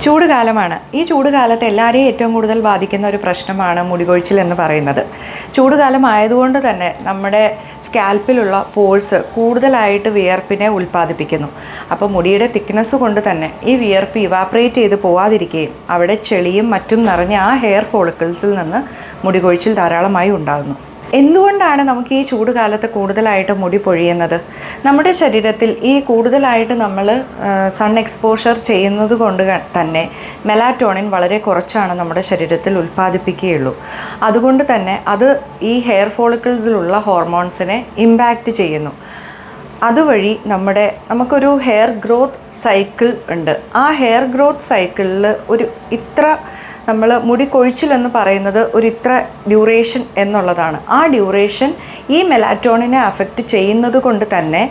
ചൂട് കാലമാണ്. ഈ ചൂട് കാലത്ത് എല്ലാവരെയും ഏറ്റവും കൂടുതൽ ബാധിക്കുന്ന ഒരു പ്രശ്നമാണ് മുടികൊഴിച്ചിൽ എന്ന് പറയുന്നത്. ചൂട് കാലമായതുകൊണ്ട് തന്നെ നമ്മുടെ സ്കാൽപ്പിലുള്ള പോഴ്സ് കൂടുതലായിട്ട് വിയർപ്പിനെ ഉൽപ്പാദിപ്പിക്കുന്നു. അപ്പോൾ മുടിയുടെ തിക്നെസ് കൊണ്ട് തന്നെ ഈ വിയർപ്പ് ഇവാപ്രേറ്റ് ചെയ്ത് പോവാതിരിക്കുകയും അവിടെ ചെളിയും മറ്റും നിറഞ്ഞ ആ ഹെയർ ഫോളിക്കിൾസിൽ നിന്ന് മുടികൊഴിച്ചിൽ ധാരാളമായി ഉണ്ടാകുന്നു. എന്തുകൊണ്ടാണ് നമുക്ക് ഈ ചൂട് കാലത്ത് കൂടുതലായിട്ട് മുടി പൊഴിയുന്നത്? നമ്മുടെ ശരീരത്തിൽ ഈ കൂടുതലായിട്ട് നമ്മൾ സൺ എക്സ്പോഷർ ചെയ്യുന്നത് കൊണ്ട് തന്നെ മെലാറ്റോണിൻ വളരെ കുറച്ചാണ് നമ്മുടെ ശരീരത്തിൽ ഉൽപ്പാദിപ്പിക്കുകയുള്ളൂ. അതുകൊണ്ട് തന്നെ അത് ഈ ഹെയർ ഫോളിക്കിൾസിലുള്ള ഹോർമോൺസിനെ ഇമ്പാക്റ്റ് ചെയ്യുന്നു. അതുവഴി നമുക്കൊരു ഹെയർ ഗ്രോത്ത് സൈക്കിൾ ഉണ്ട്. ആ ഹെയർ ഗ്രോത്ത് സൈക്കിളിൽ നമ്മൾ മുടി കൊഴിച്ചിലെന്ന് പറയുന്നത് ഇത്ര ഡ്യൂറേഷൻ എന്നുള്ളതാണ്. ആ ഡ്യൂറേഷൻ ഈ മെലാറ്റോണിനെ അഫക്റ്റ് ചെയ്യുന്നത് കൊണ്ട് തന്നെ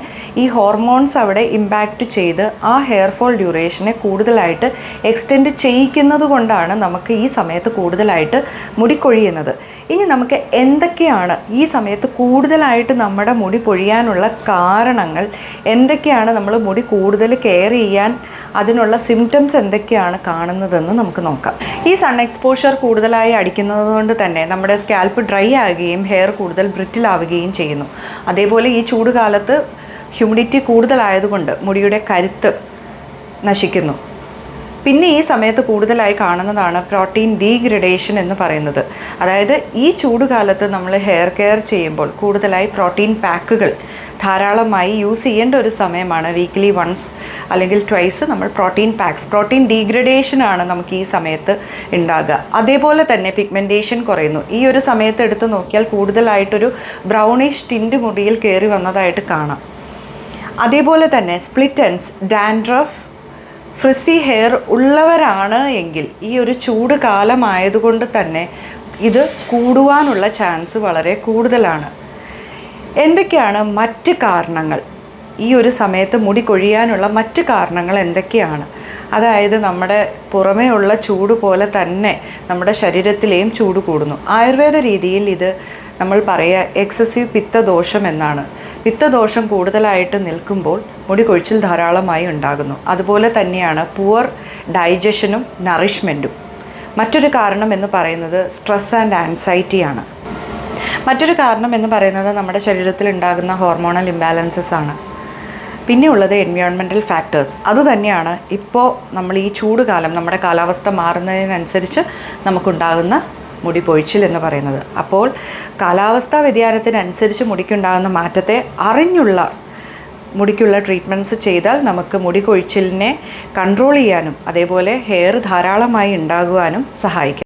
ഈ ഹോർമോൺസ് അവിടെ ഇമ്പാക്റ്റ് ചെയ്ത് ആ ഹെയർ ഫോൾ ഡ്യൂറേഷനെ കൂടുതലായിട്ട് എക്സ്റ്റെൻഡ് ചെയ്യിക്കുന്നത് കൊണ്ടാണ് നമുക്ക് ഈ സമയത്ത് കൂടുതലായിട്ട് മുടി കൊഴിയുന്നത്. ഇനി നമുക്ക് എന്തൊക്കെയാണ് ഈ സമയത്ത് കൂടുതലായിട്ട് നമ്മുടെ മുടി പൊഴിയാനുള്ള കാരണങ്ങൾ എന്തൊക്കെയാണ്, നമ്മൾ മുടി കൂടുതൽ കെയർ ചെയ്യാൻ അതിനുള്ള സിംറ്റംസ് എന്തൊക്കെയാണ് കാണുന്നതെന്ന് നമുക്ക് നോക്കാം. ഈ സൺ എക്സ്പോഷർ കൂടുതലായി അടിക്കുന്നത് കൊണ്ട് തന്നെ നമ്മുടെ സ്കാൽപ്പ് ഡ്രൈ ആവുകയും ഹെയർ കൂടുതൽ ബ്രിറ്റിലാവുകയും ചെയ്യുന്നു. അതേപോലെ ഈ ചൂട് കാലത്ത് ഹ്യൂമിഡിറ്റി കൂടുതലായതുകൊണ്ട് മുടിയുടെ കരുത്ത് നശിക്കുന്നു. പിന്നെ ഈ സമയത്ത് കൂടുതലായി കാണുന്നതാണ് പ്രോട്ടീൻ ഡീഗ്രഡേഷൻ എന്ന് പറയുന്നത്. അതായത് ഈ ചൂട് കാലത്ത് നമ്മൾ ഹെയർ കെയർ ചെയ്യുമ്പോൾ കൂടുതലായി പ്രോട്ടീൻ പാക്കുകൾ ധാരാളമായി യൂസ് ചെയ്യേണ്ട ഒരു സമയമാണ്. വീക്ക്ലി വൺസ് അല്ലെങ്കിൽ ട്വൈസ് നമ്മൾ പ്രോട്ടീൻ ഡീഗ്രഡേഷനാണ് നമുക്ക് ഈ സമയത്ത് ഉണ്ടാകുക. അതേപോലെ തന്നെ പിഗ്മെൻറ്റേഷൻ കുറയുന്നു. ഈ ഒരു സമയത്ത് എടുത്ത് നോക്കിയാൽ കൂടുതലായിട്ടൊരു ബ്രൗണിഷ് ടിൻറ്റ് മുടിയിൽ കയറി വന്നതായിട്ട് കാണാം. അതേപോലെ തന്നെ split ends, dandruff, frizzy hair ഉള്ളവരാണ് എങ്കിൽ ഈ ഒരു ചൂട് കാലമായതുകൊണ്ട് തന്നെ ഇത് കൂടുവാനുള്ള ചാൻസ് വളരെ കൂടുതലാണ്. എന്തൊക്കെയാണ് മറ്റ് കാരണങ്ങൾ? ഈ ഒരു സമയത്ത് മുടി കൊഴിയാനുള്ള മറ്റ് കാരണങ്ങൾ എന്തൊക്കെയാണ്? അതായത് നമ്മുടെ പുറമേ ഉള്ള ചൂട് പോലെ തന്നെ നമ്മുടെ ശരീരത്തിലെയും ചൂട് കൂടുന്നു. ആയുർവേദ രീതിയിൽ ഇത് നമ്മൾ പറയുക എക്സസീവ് പിത്തദോഷം എന്നാണ്. പിത്തദോഷം കൂടുതലായിട്ട് നിൽക്കുമ്പോൾ മുടി കൊഴിച്ചിൽ ധാരാളമായി ഉണ്ടാകുന്നു. അതുപോലെ തന്നെയാണ് പുവർ ഡൈജഷനും നറിഷ്മെൻറ്റും. മറ്റൊരു കാരണം എന്ന് പറയുന്നത് സ്ട്രെസ് ആൻഡ് ആൻസൈറ്റിയാണ്. മറ്റൊരു കാരണം എന്ന് പറയുന്നത് നമ്മുടെ ശരീരത്തിൽ ഉണ്ടാകുന്ന ഹോർമോണൽ ഇംബാലൻസസ് ആണ്. പിന്നെയുള്ളത് എൻവയോൺമെൻറ്റൽ ഫാക്ടേഴ്സ്. അതുതന്നെയാണ് ഇപ്പോൾ നമ്മൾ ഈ ചൂട് കാലം നമ്മുടെ കാലാവസ്ഥ മാറുന്നതിനനുസരിച്ച് നമുക്കുണ്ടാകുന്ന മുടി പൊഴിച്ചിൽ എന്ന് പറയുന്നത്. അപ്പോൾ കാലാവസ്ഥാ വ്യതിയാനത്തിനനുസരിച്ച് മുടിക്കുണ്ടാകുന്ന മാറ്റത്തെ അറിഞ്ഞുള്ള മുടിക്കുള്ള ട്രീറ്റ്മെൻറ്റ്സ് ചെയ്താൽ നമുക്ക് മുടി കൊഴിച്ചിലിനെ കൺട്രോൾ ചെയ്യാനും അതേപോലെ ഹെയർ ധാരാളമായി ഉണ്ടാകുവാനും സഹായിക്കും.